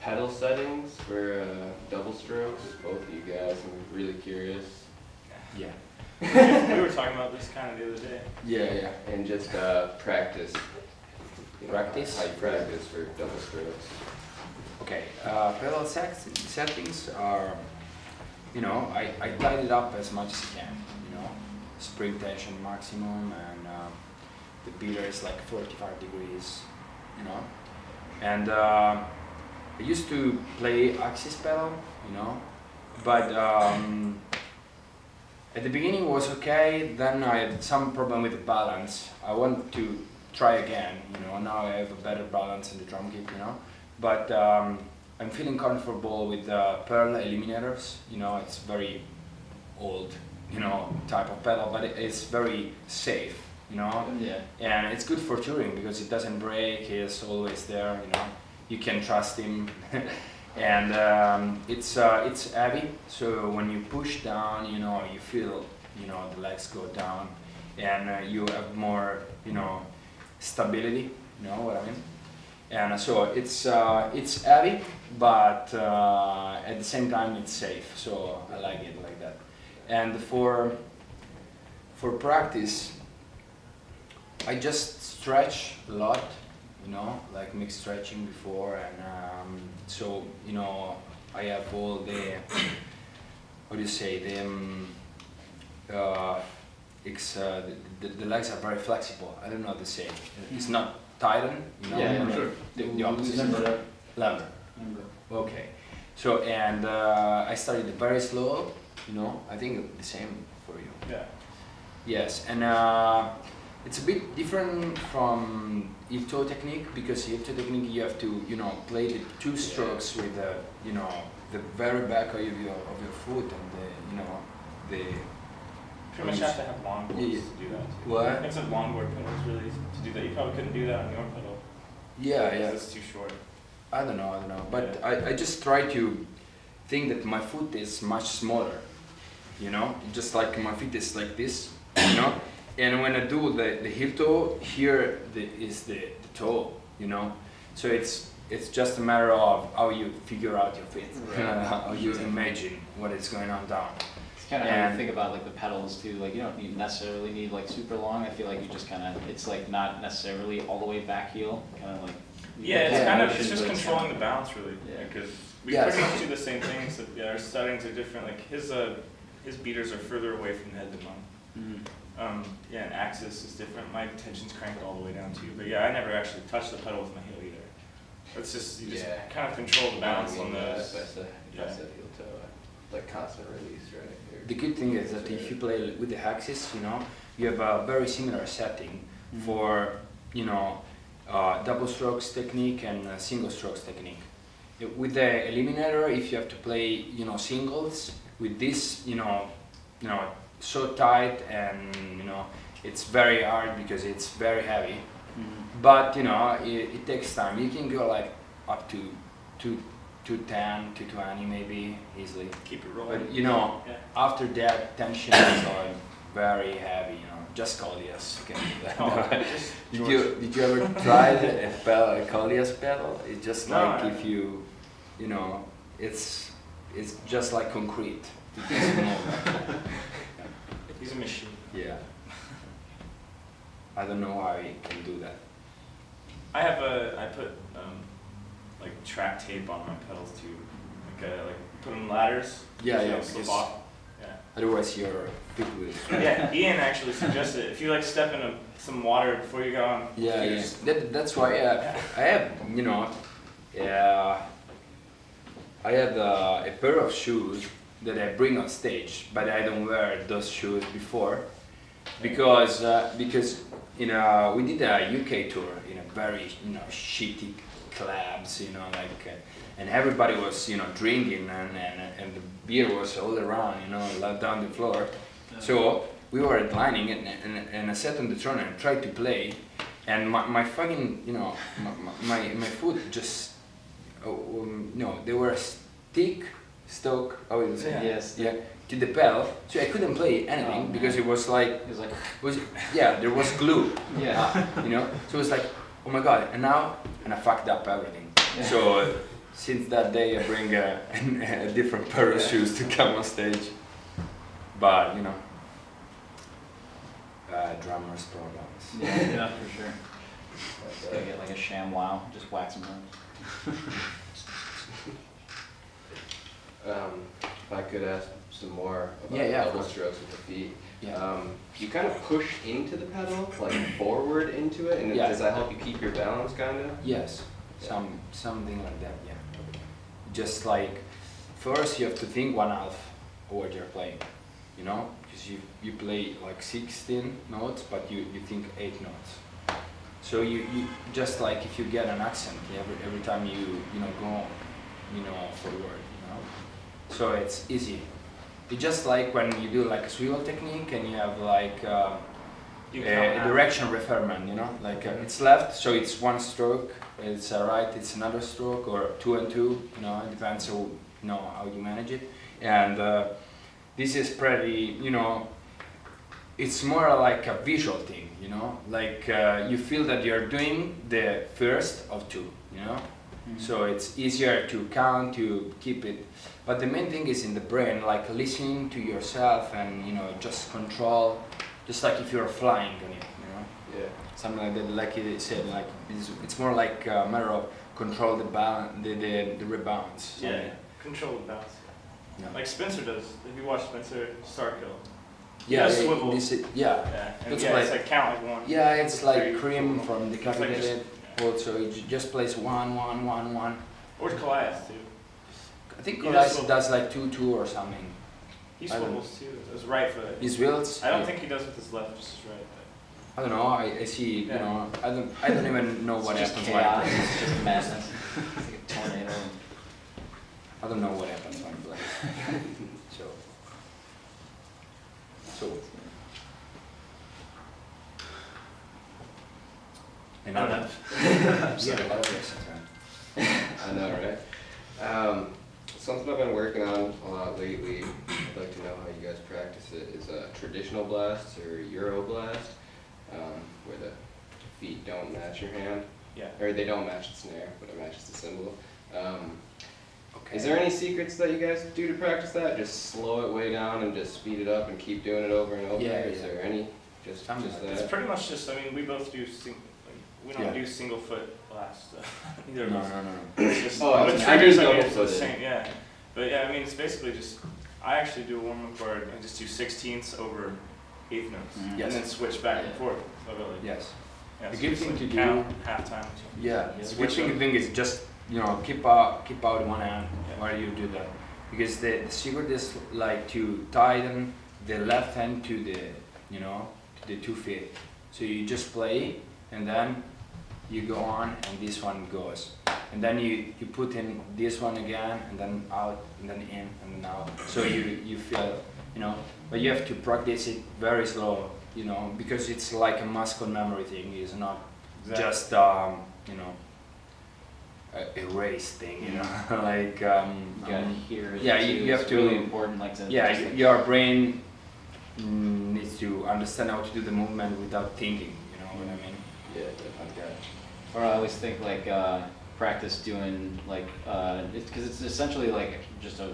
Pedal settings for double strokes, both of you guys. I'm really curious. Yeah. We were talking about this kind of the other day. Yeah. And just practice. Practice? How you practice for double strokes. Okay. Pedal settings are, I tied it up as much as I can. Spring tension maximum, and the beater is like 45 degrees. And I used to play Arsis pedal, but at the beginning it was okay. Then I had some problem with the balance. I want to try again, now I have a better balance in the drum kit, but I'm feeling comfortable with the Pearl eliminators. It's very old, type of pedal, but it's very safe, Yeah. and it's good for touring because it doesn't break. It's always there, you can trust him. And it's heavy, so when you push down, you feel, the legs go down, and you have more, stability. You know what I mean? And so it's heavy, but at the same time it's safe. So I like it like that. And for practice, I just stretch a lot. Like mixed stretching before, and so I have all the what do you say, the legs are very flexible. I don't know how to say. It's not tighten, Yeah, sure. The opposite. Lamber. Okay. So and I started very slow. I think the same for you. Yeah. Yes, and it's a bit different from heel-toe technique, because heel-toe technique you have to play the two strokes with the the very back of your foot, and the Pretty much have to have longboards to do that. Too. What? It's a longboard pedals really to do that. You probably couldn't do that on your pedal. Yeah. Because it's too short. I don't know, but I just try to think that my foot is much smaller, just like my feet is like this, and when I do the heel toe, here is the toe, so it's just a matter of how you figure out your feet, how you imagine what is going on down. It's kind of how you think about like the pedals too. Like you don't necessarily need like super long. I feel like you just kind of, it's like not necessarily all the way back heel, kind of like. Yeah, it's kind of, it's just controlling the balance really, because we Yes. pretty much do the same things. Our settings are different. Like his beaters are further away from the head than mine. Yeah, and axis is different. My tension's cranked all the way down too. But yeah, I never actually touched the pedal with my heel either. It's just you just kind of control the balance on those. That's a heel toe, like constant release, right? The good thing is that if you play with the axis, you have a very similar setting for double strokes technique and single strokes technique. With the eliminator, if you have to play singles with this, so tight, and it's very hard because it's very heavy. But it takes time. You can go like up to 210, 220 maybe easily. Keep it rolling. But after that, tension is like very heavy. Just Kollias can do that. Did you ever try a Kollias pedal? It's just like if you, it's just like concrete. He's a machine. Yeah. I don't know how he can do that. I put like track tape on my pedals too. Like put them ladders. Yeah, so yeah. they don't slip off. Yeah. Otherwise, your feet will. Yeah, Ian actually suggested if you like step in some water before you go on. Yeah. That's why I have I had a pair of shoes that I bring on stage, but I don't wear those shoes before because we did a UK tour in a very shitty clubs, and everybody was drinking, and the beer was all around, down the floor. So we were headlining, and I sat on the throne and tried to play, and my fucking my foot just they were stuck. How do you say? Yeah. Yes. Yeah. To the pedal, so I couldn't play anything because it was like there was glue. Yeah. So it was like, oh my god, and I fucked up everything. So since that day, I bring a different pair of shoes to come on stage. But you know, drummers problems. Yeah, for sure. Just gotta get like a sham wow, just wax them up. If I could ask some more about Yeah, of double course. strokes with the feet. Yeah. You kind of push into the pedal, like forward into it, and Yeah. does that help you keep your balance, kind of? Yes, something like that. Yeah. Just like first you have to think 1/2 of what you're playing, you know, because you play like 16 notes, but you think 8 notes. So you just like if you get an accent every time you know go forward, you know. So it's easy. It's just like when you do like a swivel technique and you have like You a count half. direction referment, you know, like it's left, so it's 1 stroke. It's right, it's another stroke, or 2 and 2. You know, it depends on how you manage it. And this is pretty, you know, it's more like a visual thing, you know, like you feel that you're doing the first of 2, you know. So it's easier to count, to keep it. But the main thing is in the brain, like listening to yourself and, you know, just control, just like if you're flying on it, you know. Yeah. Something like that, like you said, like it's more like a matter of control the balance, the rebounds. Yeah, control the bounce. Yeah. Like Spencer does. If you watch Spencer Starkill. Yeah, Yeah, swivel. yeah. Yeah, and That's yeah, like- it's like count like 1. Yeah, it's like 3, Cream 4. from It's like Decapitated. yeah. Also, it just plays 1, 1, 1, 1. Or Kollias too. I think He Kollias does does like 2, 2 or something. He I don't- swivels too. His right foot. His wheels. I don't think he does with his left, just his right. I don't know. I see. Yeah. You know. I don't even know what It's just happens chaos, when I play. it's just madness. It's like a tornado. I don't know what happens when I play. So. And I don't Yeah, a lot of questions, man. I know, right? Something I've been working on a lot lately, I'd like to know how you guys practice it, is traditional blasts or Euro blast, where the feet don't match your hand, Yeah. or they don't match the snare, but it matches the cymbal. Okay. Is there any secrets that you guys do to practice that? Just slow it way down and just speed it up and keep doing it over and over? Yeah, Is yeah. there any, just Something just like It's that? pretty much just. I mean, we both do. We don't Yeah. do single foot blast. Either No, of us. no, no. It's just, Oh, I but was- I triggers, do I mean, double it's the footed. same, yeah. But yeah, I mean, it's basically just, I actually do a warm-up where I just do 16ths over 1/8 notes. Mhm. Yes. And then switch back and forth. So really, Yes. yeah, The so good it's thing like to do- count, halftime. Yeah. Yeah, The switch good up. thing is just keep out one hand Yeah. while you do that, because the secret is like to tighten the left hand to the to the 2 feet. So you just play and then you go on and this one goes, and then you put in this one again and then out and then in and then out. So you feel but you have to practice it very slow, because it's like a muscle memory thing. It's not Exactly. just a race thing, like You gotta hear it. yeah, too. you have It's to- really important, like to yeah, just, like, your brain needs to understand how to do the movement without thinking. You know what I mean? Yeah, Like that. Or I always think like practice doing like because it's essentially like just a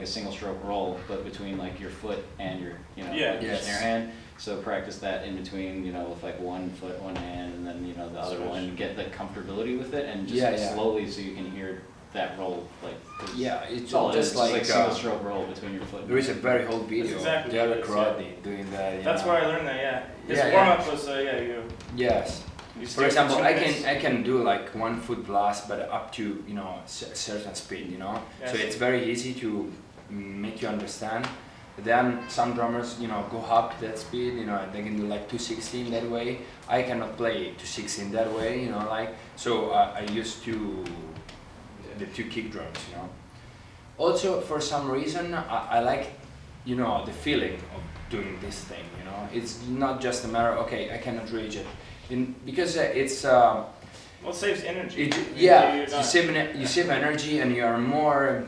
single stroke roll, but between like your foot and your Yeah. like your Yes. snare hand. So practice that in between, with like 1 foot, 1 hand, and then the other Switch. one. Get the comfortability with it, and just Yeah, yeah. slowly so you can hear that roll. Like 'cause Yeah, it's it's all it is, just like single stroke roll between your foot. there is a very old video exactly of what Derek it is, Rodney doing that. you That's know. where I learned that, yeah. His Yeah, yeah. warm-up was, Yes. you For steer example, 2 I minutes. can do like 1 foot blast, but up to a certain speed, So Yes. it's very easy to make you understand. Then some drummers, go up that speed, they can do like 216 that way. I cannot play 216 that way, so I used to the 2 kick drums, Also, for some reason, I like, the feeling of doing this thing, It's not just a matter, okay, I cannot reach it. Because it's, Well, it saves energy. yeah, You're you not- save energy and you are more,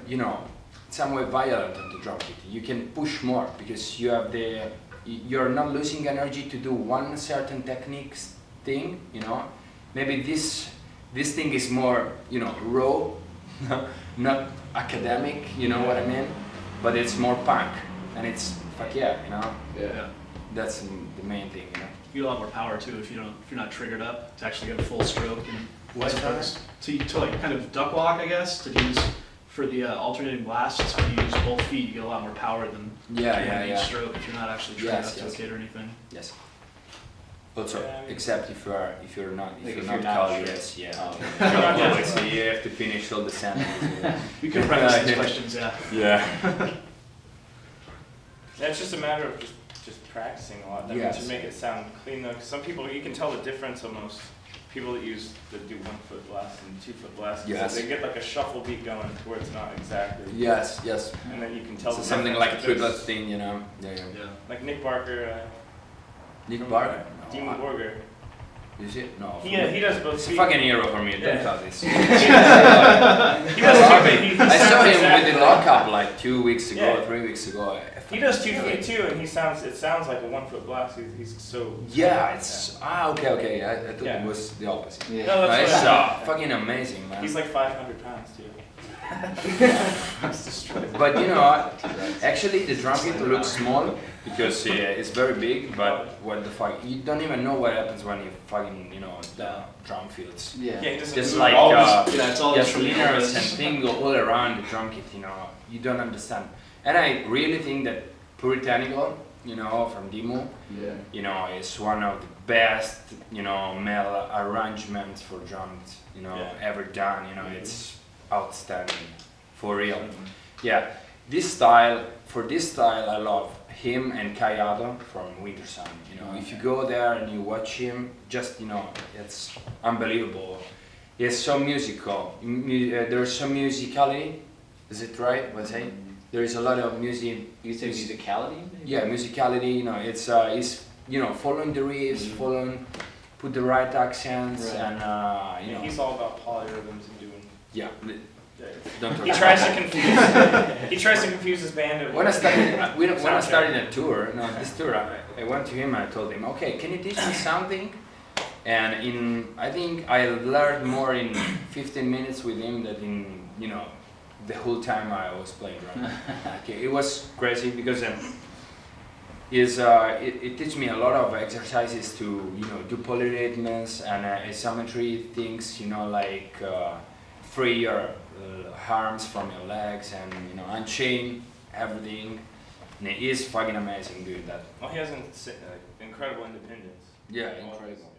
some way violent on the drum kit. You can push more because you're not losing energy to do one certain techniques thing, Maybe This thing is more, you know, raw, not academic, you know what I mean? But it's more punk, and it's fuck yeah, you know. Yeah. That's the main thing, you know. You get a lot more power too if you're not triggered up to actually get a full stroke and What's that? to like kind of duck walk, I guess, to use for the alternating blasts. When you use both feet, you get a lot more power than each stroke if you're not actually triggered up to a kid or anything. Yes. Also, Yeah, I mean- except if you're not Like if if you're you're not not Kollias, sure. yeah. Oh, If you're not Kollias, so you have to finish all the sentences. We can practice these questions, yeah. Yeah. That's just a matter of just practicing a lot. That Yes. to make it sound clean though. 'Cause some people, you can tell the difference almost. People that do 1 foot blast and 2 foot blast, Yes. they get like a shuffle beat going to where it's not exactly. Yes, yes. And then you can tell. So the something difference like a if triplet it's- thing, you know. Yeah. Yeah. Like Nick Barker. Nick from, Barker? Demon Borger. Is it? No. He does both. It's a feet. fucking hero for me. Don't Yeah. tell this. He does two. I saw him exactly with the lockup like 2 weeks ago, Yeah. 3 weeks ago. He does 2 feet too, and it sounds like a 1 foot blast. He's so. Yeah, it's okay. I thought Yeah. it was the opposite. Yeah. No, that's It's what fucking amazing, man. He's like 500 pounds too. But you know, actually the drum kit looks small because it's very big. But what the fuck? You don't even know what happens when you fucking the drum fills. Yeah. Yeah, he doesn't Just move like all it's all just just from the linears and compass. things go all around the drum kit. You don't understand. And I really think that Puritanical, from Demo, Yeah. is one of the best, metal arrangements for drums, Yeah. ever done. It's outstanding, for real. Yeah, this style, I love him and Kayado from Wintersun. If you go there and you watch him, just, it's unbelievable. It's so musical. There's some musicality. Is it right? What's it? There is a lot of music. You say musicality? Maybe? Yeah, musicality. It's following the riffs, put the right accents, Right. and Yeah, he's all about polyrhythms and doing. yeah. Yeah. Don't He tries to confuse. He tries to confuse his band. When I started a tour, this tour, I went to him and I told him, okay, can you teach me something? And I think I learned more in 15 minutes with him than in, the whole time I was playing drum. Okay, it was crazy because it teach me a lot of exercises to, do polyrhythms and isometry things, like free your arms from your legs and, unchain everything. And it is fucking amazing doing that. Well, he has incredible independence. Yeah, Always. incredible.